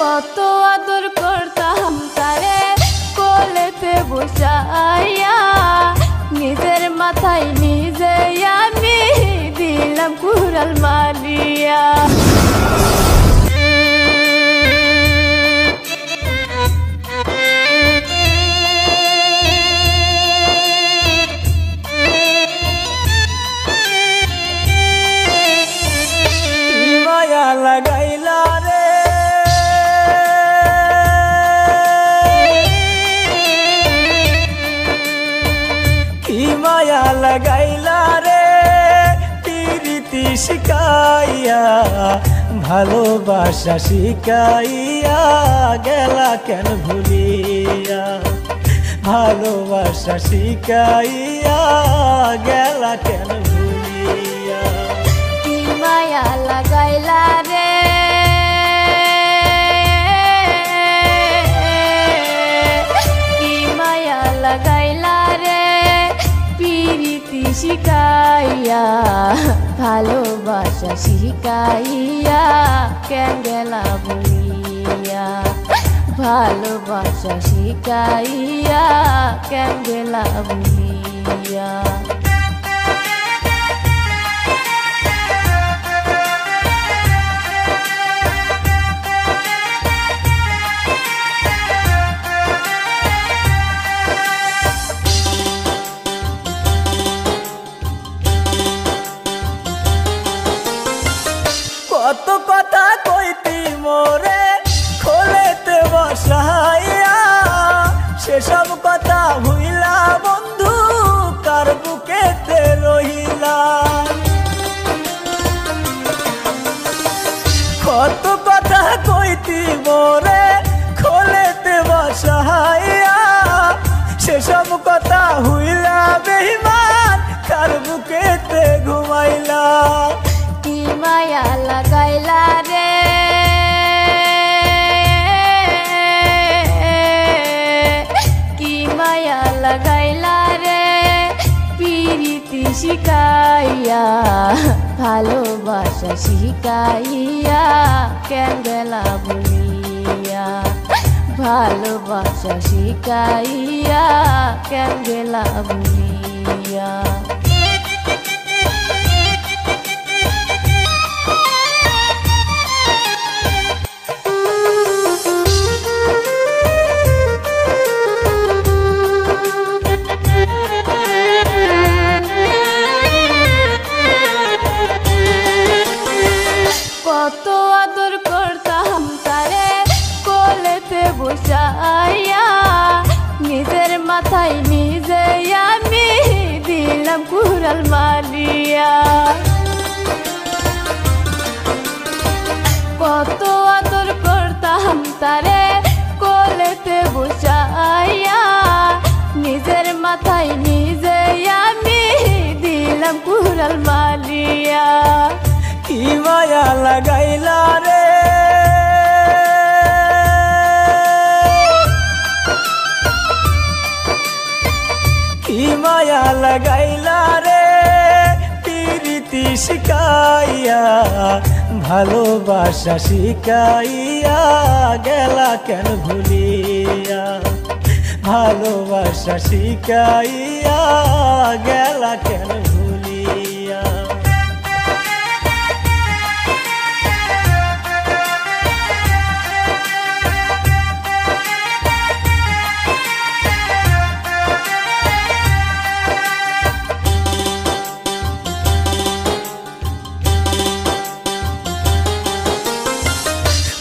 কত আদর করতাম তারে কোলেতে বসাইয়া, নিজের মাথায় নিজে আমি দিলাম কুড়াল মারিয়া। মায়া লাগাইলা রে কি মায়া লাগাইলা রে প্রীতি শিখাইয়া, ভালোবাসা শিখাইয়া গেলা কেন ভুলিয়া, ভালোবাসা শিখাইয়া গেলা কেন ভুলিয়া। কি মায়া লাগাইলা রে কি মায়া লাগাইলা রে প্রীতি শিখাইয়া, ভালোবাসা শিখাইয়া কেন গেলা ভুলিয়া, ভালোবাসা শিখাইয়া কেন গেলা ভুলিয়া। কত কথা কইতি মোরে খোলেতে বসাইয়া, সেসব কথা ভুইলা বন্ধু কার বুকেতে রহিলা। কত কথা কইতি মোরে খোলেতে বসাইয়া, সেসব কথা ভুইলা বেঈমান কার বুকেতে ঘুমাইলা। কি মায়া লাগাইলা রে কি মায়া লাগাইলা রে প্রীতি শিখাইয়া, ভালোবাসা শিখাইয়া কেন গেলা ভুলিয়া, ভালোবাসা শিখাইয়া কেন গেলা ভুলিয়া। কত আদর করতাম তারে কোলেতে বসাইয়া, নিজের মাথায় নিজে আমি দিলাম কুড়াল মারিয়া। কত আদর করতাম তারে কোলেতে বসাইয়া, নিজের মাথায় নিজে আমি দিলাম কুড়াল মারিয়া। কি মায়া লাগাইলা রে কি মায়া লাগাইলা রে প্রীতি শিখাইয়া, ভালোবাসা শিখাইয়া গেলা কেন ভুলিয়া, ভালোবাসা শিখাইয়া গেলা কেন ভুলিয়া।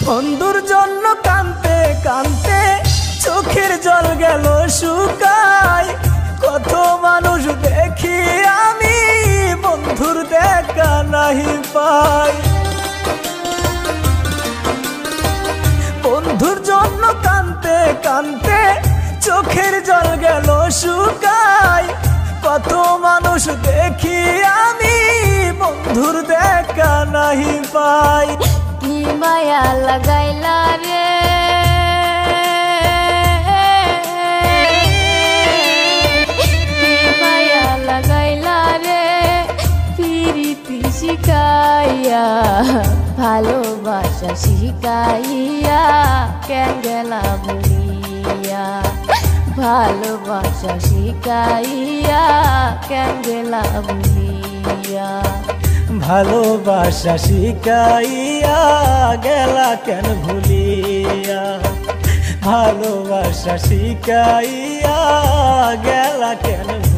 বন্ধুর জন্য কাঁদতে কাঁদতে চোখের জল গেল শুকাই, কত মানুষ দেখি আমি বন্ধুর দেখা নাহি পাই। বন্ধুর জন্য কাঁদতে কাঁদতে চোখের জল গেল শুকাই, কত মানুষ দেখি আমি বন্ধুর দেখা নাহি পাই। কি মায়া লাগাইলা রে কি মায়া লাগাইলা রে শিখাইয়া ভালোবাসা শিখাইয়া গেলা ভুলিয়া ভালোবাসা শিখাইয়া কেন গেলা ভুলিয়া ভালোবাসা শিখাইয়া গেলা কেন ভুলিয়া ভালোবাসা শিখাইয়া গেলা কেন